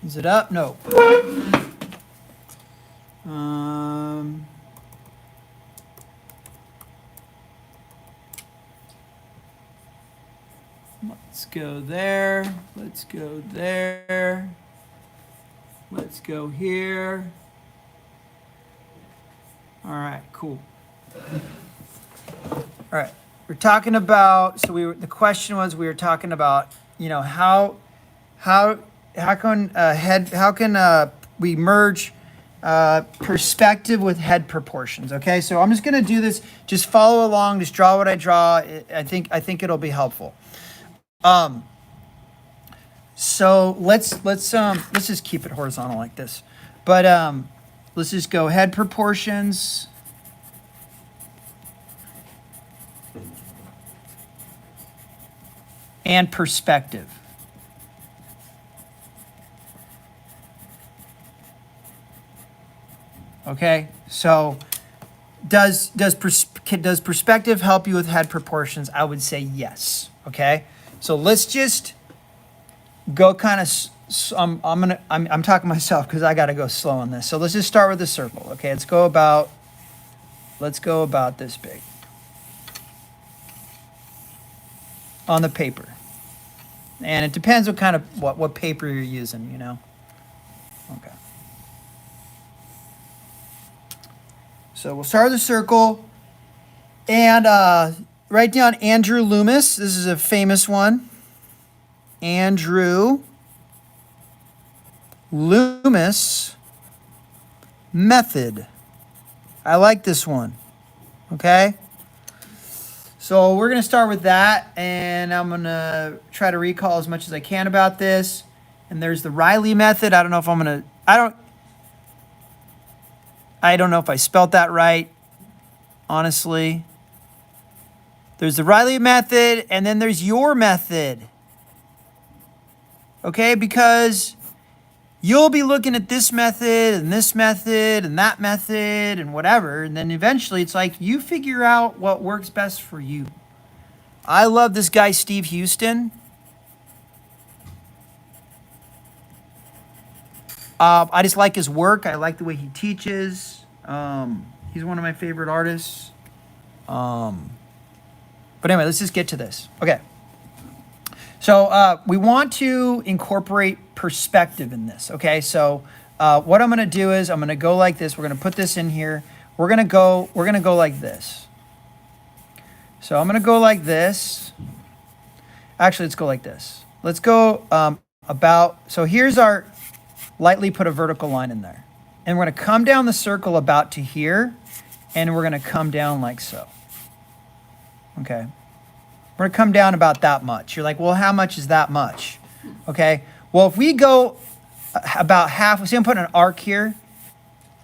Is it up? No. Let's go there. Let's go there. Let's go here. All right, cool. All right, we're talking about. So the question was, we were talking about, how can we merge perspective with head proportions? Okay, so I'm just gonna do this. Just follow along. Just draw what I draw. I think it'll be helpful. So let's just keep it horizontal like this. But let's just go head proportions. And perspective. Okay, so does perspective help you with head proportions? I would say yes. Okay, so let's just go kind of. I'm talking to myself because I got to go slow on this. So let's just start with the circle. Okay, let's go about this big on the paper, and it depends what kind of what paper you're using. Okay. So we'll start with the circle, and write down Andrew Loomis. This is a famous one. Andrew Loomis method. I like this one. Okay. So we're going to start with that, and I'm going to try to recall as much as I can about this. And there's the Riley method. I don't know if I don't know if I spelt that right, honestly. There's the Riley method, and then there's your method. Okay, because you'll be looking at this method and this method and that method and whatever, and then eventually it's like you figure out what works best for you. I love this guy, Steve Houston. I just like his work. I like the way he teaches. He's one of my favorite artists. But anyway, let's just get to this. Okay. So we want to incorporate perspective in this. Okay. So what I'm going to do is I'm going to go like this. We're going to put this in here. We're going to go like this. So I'm going to go like this. Actually, let's go like this. Let's go so here's our, lightly put a vertical line in there. And we're going to come down the circle about to here, and we're going to come down like so. Okay. We're going to come down about that much. You're like, well, how much is that much? Okay. Well, if we go about half, say I'm putting an arc here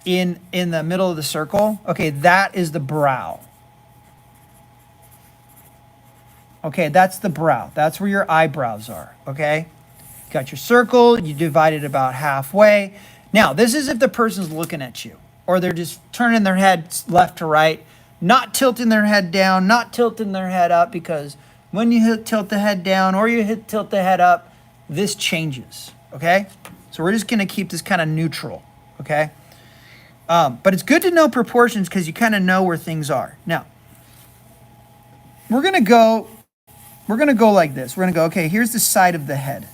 in the middle of the circle. Okay, that is the brow. Okay, that's the brow. That's where your eyebrows are. Okay. Got your circle, you divide it about halfway. Now, this is if the person's looking at you, or they're just turning their head left to right, not tilting their head down, not tilting their head up, because when you tilt the head down or you tilt the head up, this changes, okay? So we're just gonna keep this kind of neutral, okay? But it's good to know proportions because you kind of know where things are. Now, we're gonna go like this. We're gonna go, okay, here's the side of the head.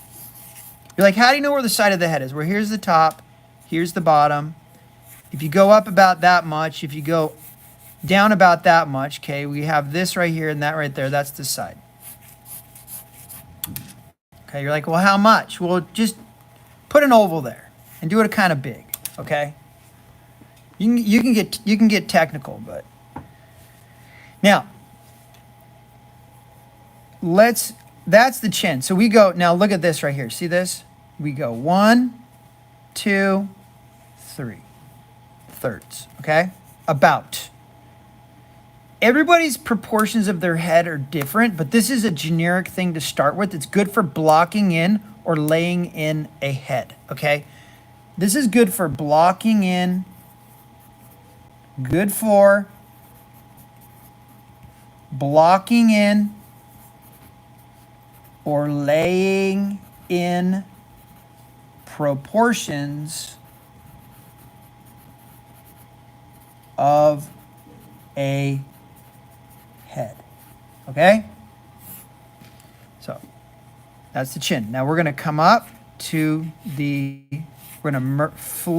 You're like, how do you know where the side of the head is? Well, here's the top, here's the bottom. If you go up about that much, if you go down about that much, okay, we have this right here and that right there, that's the side. Okay, you're like, well, how much? Well, just put an oval there and do it kind of big, okay? You can get technical, but now that's the chin. So we go, now look at this right here. See this? We go 1, 2, 3 thirds, okay? About. Everybody's proportions of their head are different, but this is a generic thing to start with. It's good for blocking in or laying in a head, okay? This is good for blocking in, good for blocking in or laying in proportions of a head. Okay? So that's the chin. Now we're going to come up to the, we're going to,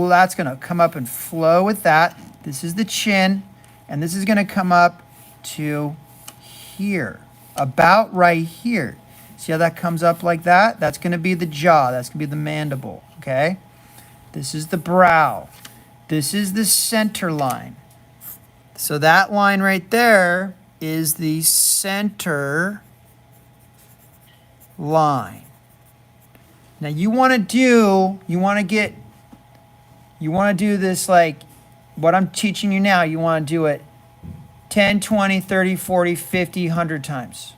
that's going to come up and flow with that. This is the chin, and this is going to come up to here, about right here. See how that comes up like that? That's going to be the jaw. That's going to be the mandible, okay? This is the brow. This is the center line. So that line right there is the center line. Now you want to do this like what I'm teaching you now. You want to do it 10, 20, 30, 40, 50, 100 times.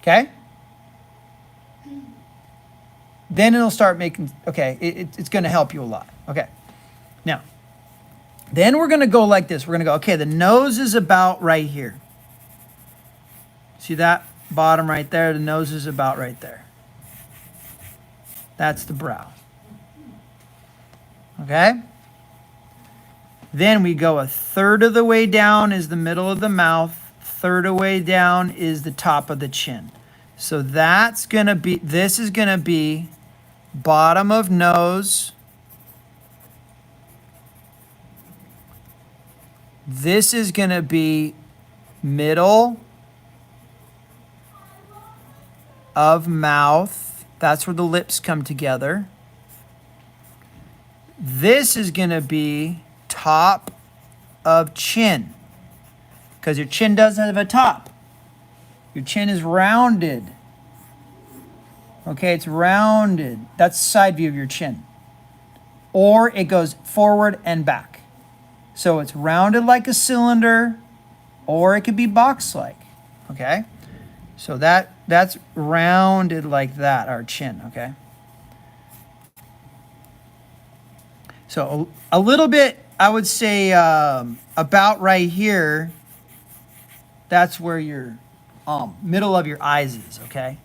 Okay? Then it'll start making, okay, it's going to help you a lot. Okay. Now, then we're going to go like this. We're going to go, okay, the nose is about right here. See that bottom right there? The nose is about right there. That's the brow. Okay? Then we go a third of the way down is the middle of the mouth. Third of the way down is the top of the chin. So that's going to be, this is going to be bottom of nose. This is going to be middle of mouth. That's where the lips come together. This is going to be top of chin, because your chin doesn't have a top. Your chin is rounded. Okay, it's rounded. That's the side view of your chin. Or it goes forward and back. So it's rounded like a cylinder, or it could be box-like. Okay? So that's rounded like that, our chin, okay? So a little bit, I would say about right here, that's where your middle of your eyes is, okay?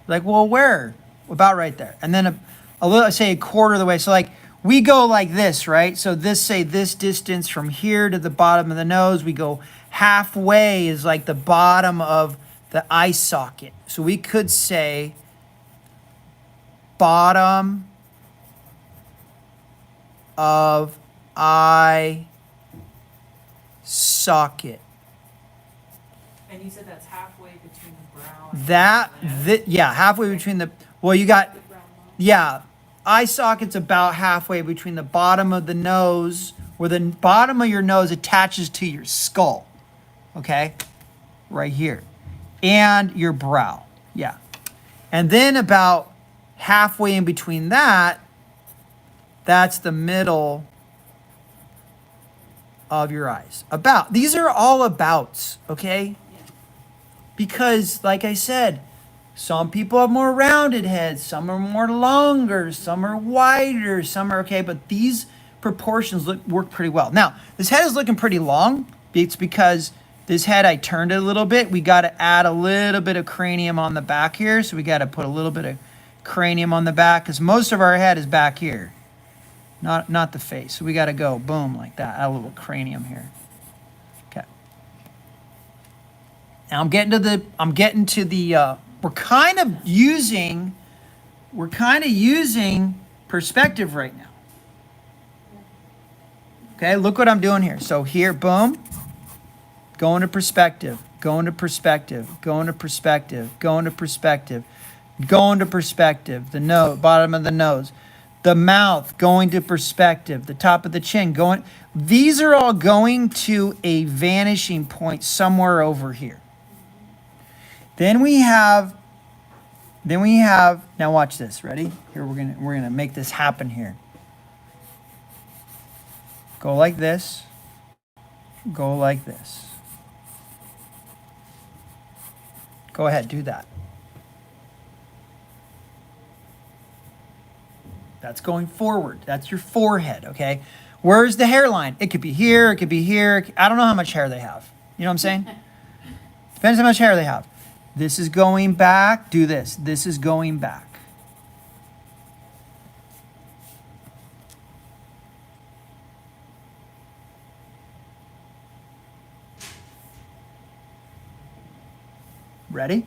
Like, well, where? About right there. And then a little, say a quarter of the way. So like we go like this, right? So this, say this distance from here to the bottom of the nose, we go halfway is like the bottom of the eye socket. So we could say bottom of eye socket. And you said that's halfway between the brow and the nose? Yeah, halfway between the, well, you got, The brow bone. yeah, eye socket's about halfway between the bottom of the nose, where the bottom of your nose attaches to your skull, okay? Right here. And your brow, yeah. And then about halfway in between that, that's the middle of your eyes. About. These are all abouts, okay? Yeah. Because, like I said, some people have more rounded heads, some are more longer, some are wider, some are okay, but these proportions work pretty well. Now, this head is looking pretty long. It's because this head, I turned it a little bit. We got to add a little bit of cranium on the back here, so we got to put a little bit of cranium on the back, because most of our head is back here. Not the face. So we got to go boom like that. Add a little cranium here. Okay. Now I'm getting to the we're kind of using perspective right now. Okay, look what I'm doing here. So here, boom, going to perspective, going to perspective, going to perspective, going to perspective, going to perspective, the nose, bottom of the nose. The mouth going to perspective, the top of the chin going. These are all going to a vanishing point somewhere over here. Then we have, now watch this, ready? Here, we're gonna make this happen here. Go like this, go like this. Go ahead, do that. That's going forward. That's your forehead, okay? Where's the hairline? It could be here, it could be here. I don't know how much hair they have. You know what I'm saying? Depends how much hair they have. This is going back. Do this. This is going back. Ready?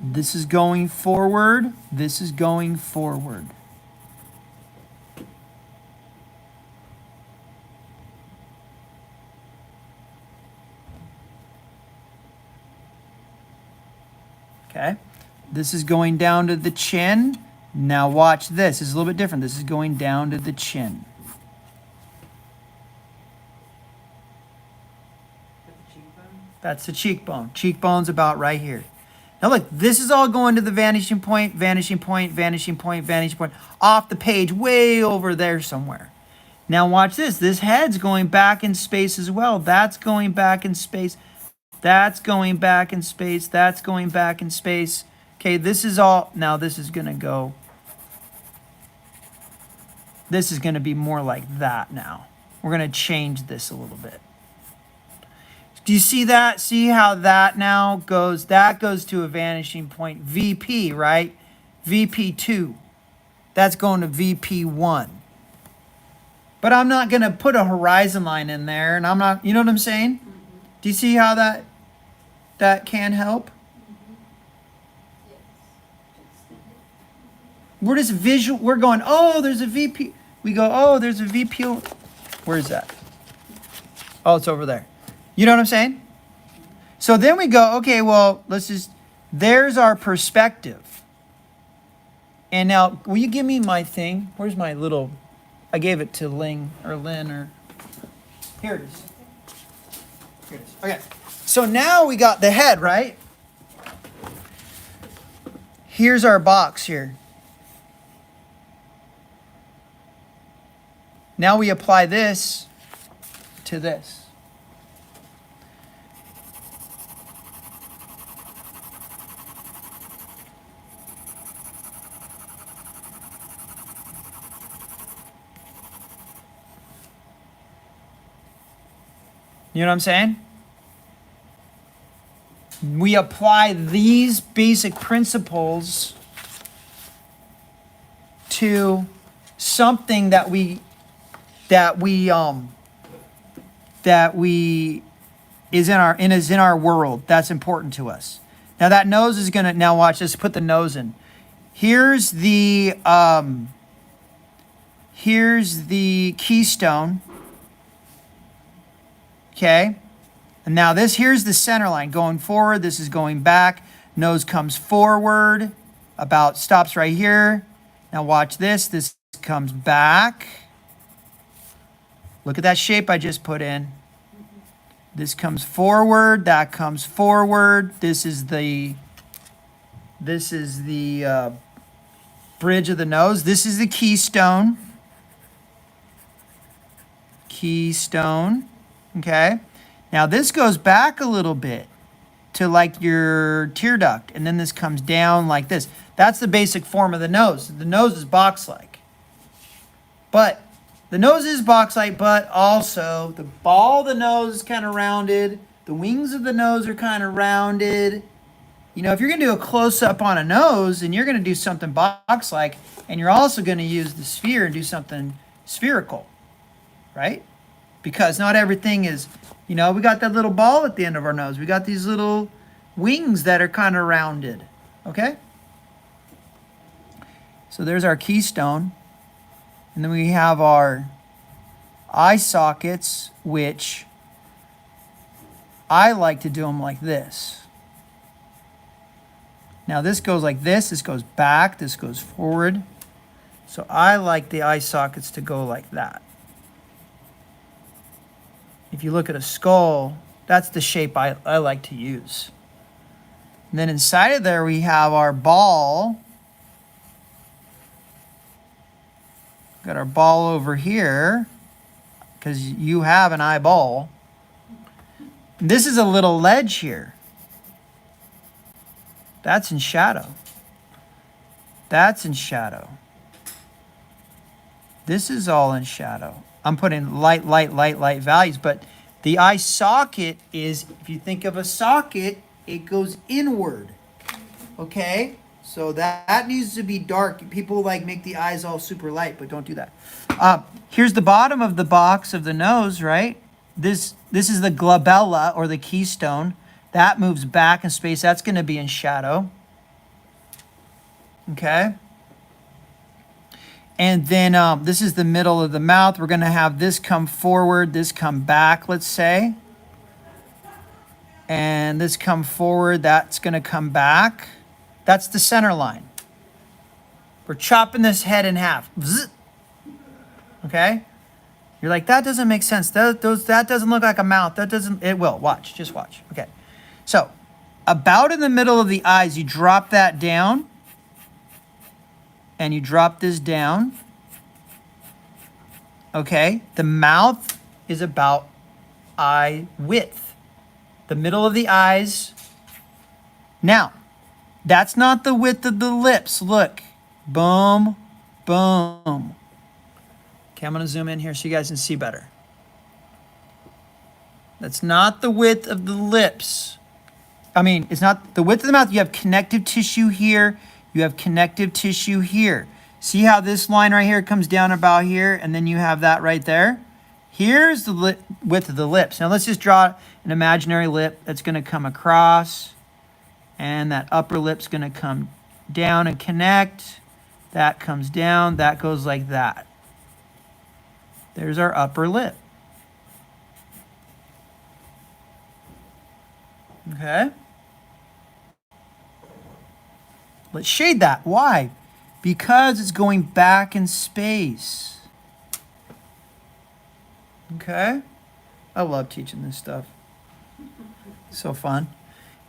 This is going forward. This is going forward. Okay. This is going down to the chin. Now watch this. It's a little bit different. This is going down to the chin. With the cheekbone. That's the cheekbone. Cheekbone's about right here. Now look, this is all going to the vanishing point, vanishing point, vanishing point, vanishing point, off the page, way over there somewhere. Now watch this. This head's going back in space as well. That's going back in space. That's going back in space. That's going back in space. Okay, this is all, now this is going to go, this is going to be more like that now. We're going to change this a little bit. Do you see that? See how that now goes? That goes to a vanishing point. VP, right? VP2. That's going to VP1. But I'm not going to put a horizon line in there. And I'm not, you know what I'm saying? Do you see how that can help? We're just visual. We're going, oh, there's a VP. We go, oh, there's a VP. Where is that? Oh, it's over there. You know what I'm saying? So then we go, okay, well, there's our perspective. And now, will you give me my thing? Where's my little, I gave it to Lynn, or, here it is. Here it is. Okay. So now we got the head, right? Here's our box here. Now we apply this to this. You know what I'm saying? We apply these basic principles to something that is in our world that's important to us. Now that nose is gonna, now watch this, put the nose in. Here's the keystone. Okay. And now here's the center line going forward. This is going back. Nose comes forward, stops right here. Now watch this. This comes back. Look at that shape I just put in. This comes forward. That comes forward. This is the bridge of the nose. This is the keystone. Keystone. Okay. Now this goes back a little bit to like your tear duct, and then this comes down like this. That's the basic form of the nose. The nose is box-like. But the nose is box-like, but also the ball of the nose is kind of rounded. The wings of the nose are kind of rounded. You know, if you're going to do a close-up on a nose and you're going to do something box-like, and you're also going to use the sphere and do something spherical, right? Because not everything is, you know, we got that little ball at the end of our nose. We got these little wings that are kind of rounded, okay? So there's our keystone. And then we have our eye sockets, which I like to do them like this. Now this goes like this goes back, this goes forward. So I like the eye sockets to go like that. If you look at a skull, that's the shape I like to use. And then inside of there we have our ball. Got our ball over here because you have an eyeball. This is a little ledge here. That's in shadow. That's in shadow. This is all in shadow. I'm putting light values, but the eye socket is, if you think of a socket, it goes inward. Okay? So that needs to be dark. People like make the eyes all super light, but don't do that. Here's the bottom of the box of the nose, right? This is the glabella or the keystone. That moves back in space. That's going to be in shadow. Okay. And then this is the middle of the mouth. We're going to have this come forward, this come back, let's say. And this come forward, that's going to come back. That's the center line. We're chopping this head in half. Bzz. Okay? You're like, that doesn't make sense. That doesn't look like a mouth. That doesn't, it will. Watch, just watch. Okay. So, about in the middle of the eyes, you drop that down. And you drop this down. Okay? The mouth is about eye width. The middle of the eyes. Now, that's not the width of the lips. Look. Boom, boom. Okay, I'm going to zoom in here so you guys can see better. That's not the width of the lips. I mean, it's not the width of the mouth. You have connective tissue here. You have connective tissue here. See how this line right here comes down about here, and then you have that right there? Here's the width of the lips. Now let's just draw an imaginary lip that's going to come across, and that upper lip's going to come down and connect. That comes down. That goes like that. There's our upper lip. Okay? Let's shade that. Why? Because it's going back in space. Okay? I love teaching this stuff. So fun.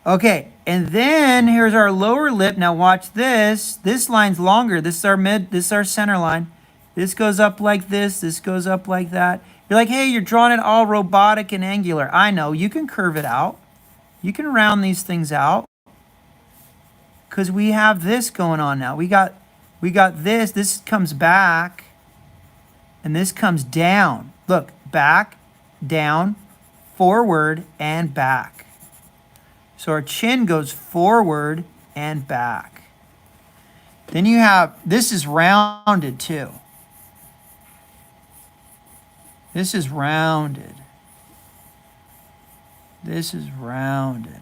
Okay, and then here's our lower lip. Now watch this. This line's longer. This is our center line. This goes up like this. This goes up like that. You're like, hey, you're drawing it all robotic and angular. I know. You can curve it out. You can round these things out. Because we have this going on now. We got this. This comes back. And this comes down. Look, back, down, forward, and back. So our chin goes forward and back. Then you have, this is rounded too. This is rounded. This is rounded.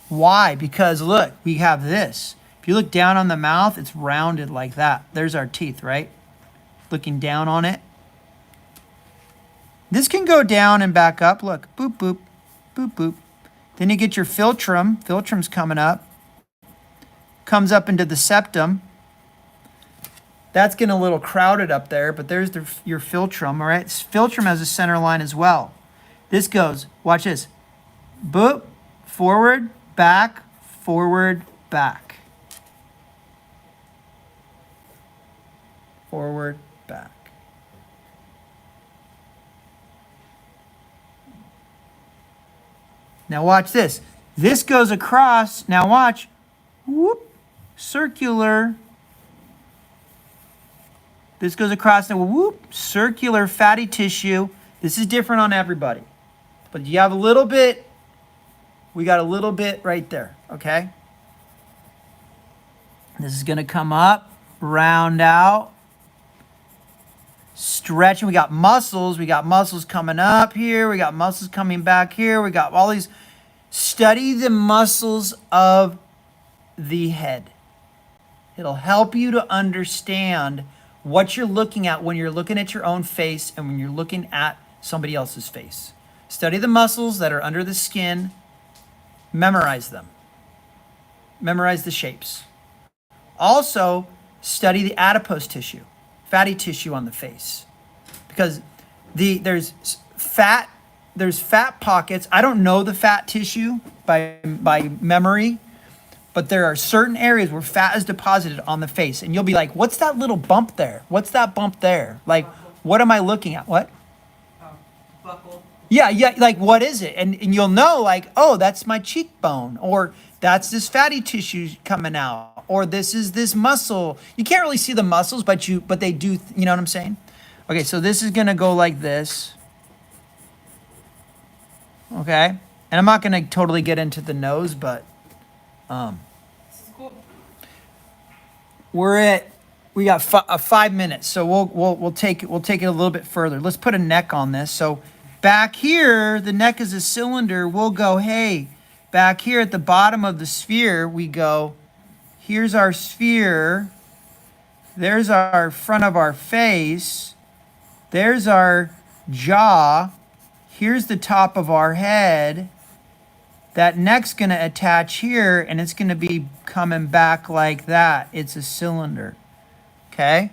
Why? Because look, we have this. If you look down on the mouth, it's rounded like that. There's our teeth, right? Looking down on it. This can go down and back up. Look, boop, boop, boop, boop. Then you get your philtrum. Philtrum's coming up. Comes up into the septum. That's getting a little crowded up there, but there's your philtrum, all right? Philtrum has a center line as well. This goes, watch this. Boop, forward, back, forward, back. Forward, back. Now watch this. This goes across. Now watch. Whoop. Circular. This goes across. Now whoop. Circular fatty tissue. This is different on everybody. But you have a little bit. We got a little bit right there. Okay. This is going to come up. Round out. Stretching. We got muscles. We got muscles coming up here. We got muscles coming back here. We got all these. Study the muscles of the head. It'll help you to understand what you're looking at when you're looking at your own face and when you're looking at somebody else's face. Study the muscles that are under the skin. Memorize them. Memorize the shapes. Also, study the adipose tissue. Fatty tissue on the face, because there's fat pockets. I don't know the fat tissue by memory, but there are certain areas where fat is deposited on the face, and you'll be like, what's that little bump there? What's that bump there? Like, what am I looking at? What? Buckle. Yeah, like what is it? And you'll know, like, oh, that's my cheekbone, or that's this fatty tissue coming out, or this is this muscle. You can't really see the muscles, but they do, you know what I'm saying? Okay, so this is gonna go like this. Okay, and I'm not gonna totally get into the nose, but This is cool. we got 5 minutes, so we'll take it a little bit further. Let's put a neck on this. So Back here, the neck is a cylinder. We'll go, hey, back here at the bottom of the sphere, we go, here's our sphere. There's our front of our face. There's our jaw. Here's the top of our head. That neck's going to attach here, and it's going to be coming back like that. It's a cylinder. Okay?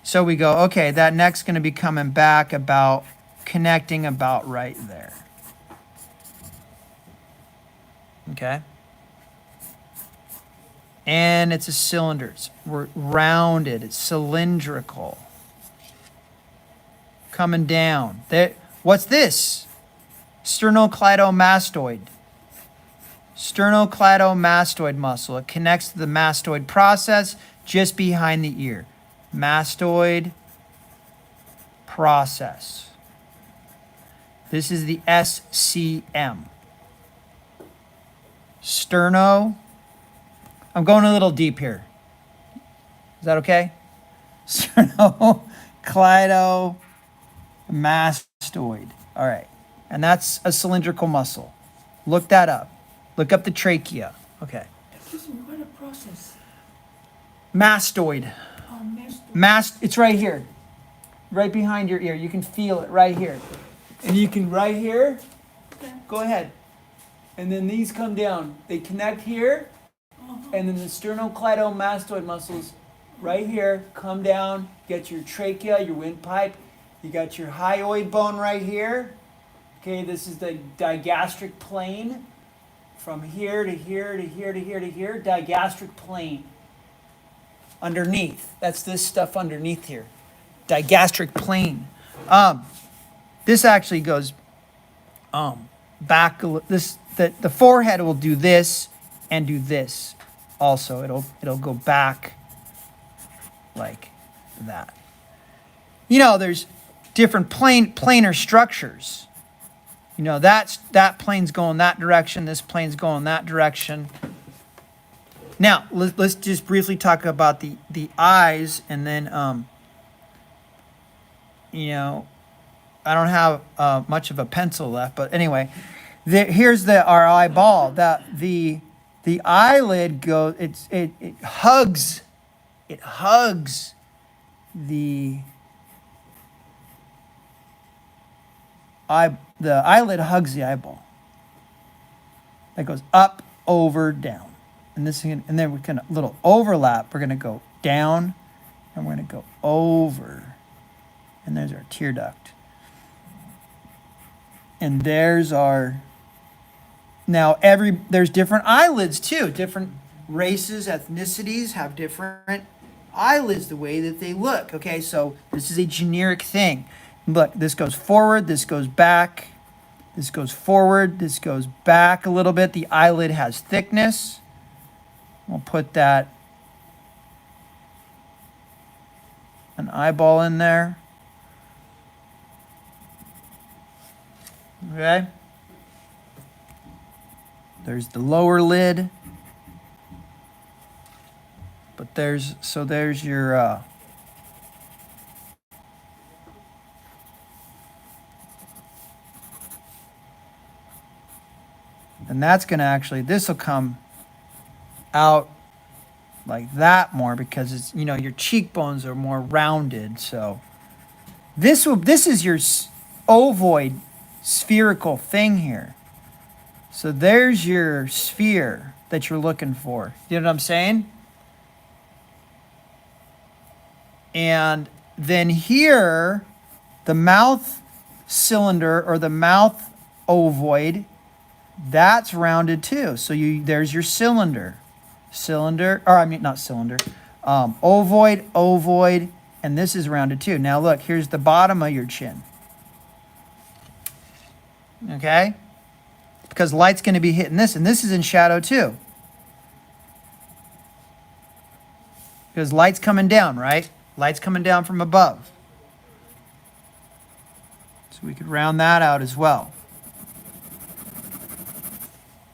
So we go, okay, that neck's going to be coming back about, connecting about right there. Okay? And it's a cylinder. It's rounded. It's cylindrical. Coming down. There. What's this? Sternocleidomastoid. Sternocleidomastoid muscle. It connects to the mastoid process just behind the ear. Mastoid process. This is the SCM. Sterno. I'm going a little deep here. Is that okay? Sternocleidomastoid. All right. And that's a cylindrical muscle. Look that up. Look up the trachea. Okay. Excuse me, what a process? Mastoid. Oh, mastoid. It's right here. Right behind your ear. You can feel it right here. And you can right here. Okay. Go ahead. And then these come down. They connect here. And then the sternocleidomastoid muscles right here come down. Get your trachea, your windpipe. You got your hyoid bone right here. Okay, this is the digastric plane. From here to here to here to here to here. Digastric plane. Underneath. That's this stuff underneath here. Digastric plane. This actually goes back. The forehead will do this and do this. Also, it'll go back like that. You know, there's different planar structures. You know, that plane's going that direction. This plane's going that direction. Now, let's just briefly talk about the eyes, and then, you know, I don't have much of a pencil left, but anyway, here's our eyeball. The eyelid goes. It hugs. It hugs the eye. The eyelid hugs the eyeball. That goes up, over, down. And then we're gonna little overlap. We're gonna go down, and we're gonna go over. And there's our tear duct. And there's our. Now there's different eyelids too. Different races, ethnicities have different eyelids, the way that they look. Okay, so this is a generic thing. Look, this goes forward, this goes back, this goes forward, this goes back a little bit. The eyelid has thickness. We'll put an eyeball in there. Okay. There's the lower lid. But there's your and that's going to actually, this will come out like that more because it's, you know, your cheekbones are more rounded. So this is your ovoid spherical thing here. So there's your sphere that you're looking for. You know what I'm saying? And then here, the mouth cylinder or the mouth ovoid, that's rounded too. So there's your cylinder. Ovoid, and this is rounded too. Now look, here's the bottom of your chin. Okay? Because light's going to be hitting this, and this is in shadow too. Because light's coming down, right? Light's coming down from above. So we could round that out as well.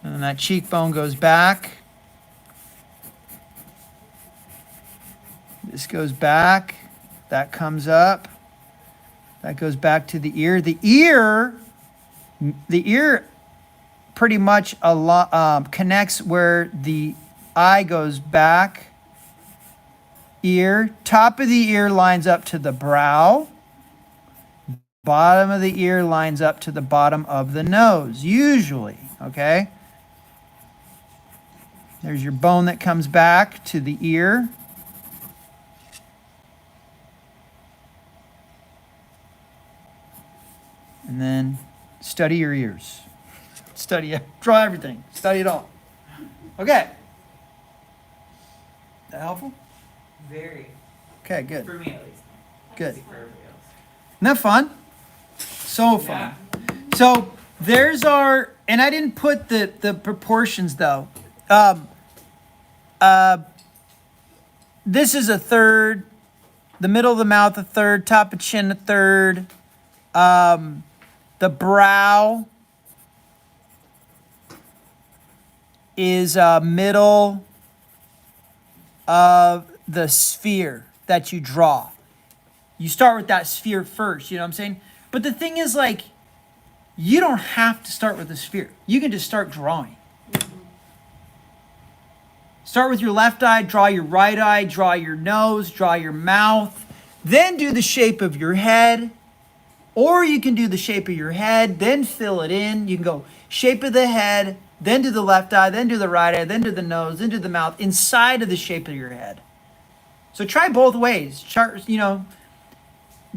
And then that cheekbone goes back. This goes back. That comes up. That goes back to the ear. The ear pretty much connects where the eye goes back. Ear, top of the ear lines up to the brow. Bottom of the ear lines up to the bottom of the nose, usually, okay? There's your bone that comes back to the ear. And then study your ears. Study it. Draw everything. Study it all. Okay. That helpful? Very, Okay, good. for me at least. Good. For everybody else. Isn't that fun? So fun. Yeah. So there's our, and I didn't put the proportions though. This is a third, the middle of the mouth a third, top of chin a third, the brow is middle of the sphere that you draw. You start with that sphere first, you know what I'm saying? But the thing is, like, you don't have to start with the sphere. You can just start drawing. Start with your left eye, draw your right eye, draw your nose, draw your mouth, then do the shape of your head. Or you can do the shape of your head, then fill it in. You can go shape of the head, then do the left eye, then do the right eye, then do the nose, then do the mouth inside of the shape of your head. So try both ways.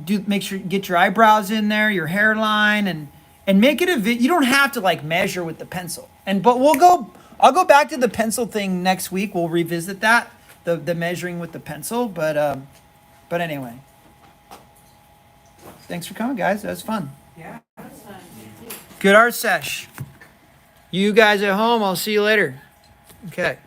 Make sure you get your eyebrows in there, your hairline, and make it you don't have to like measure with the pencil. But I'll go back to the pencil thing next week. We'll revisit that, the measuring with the pencil. But anyway. Thanks for coming, guys. That was fun. Yeah, that's fun. Good art sesh. You guys at home, I'll see you later. Okay.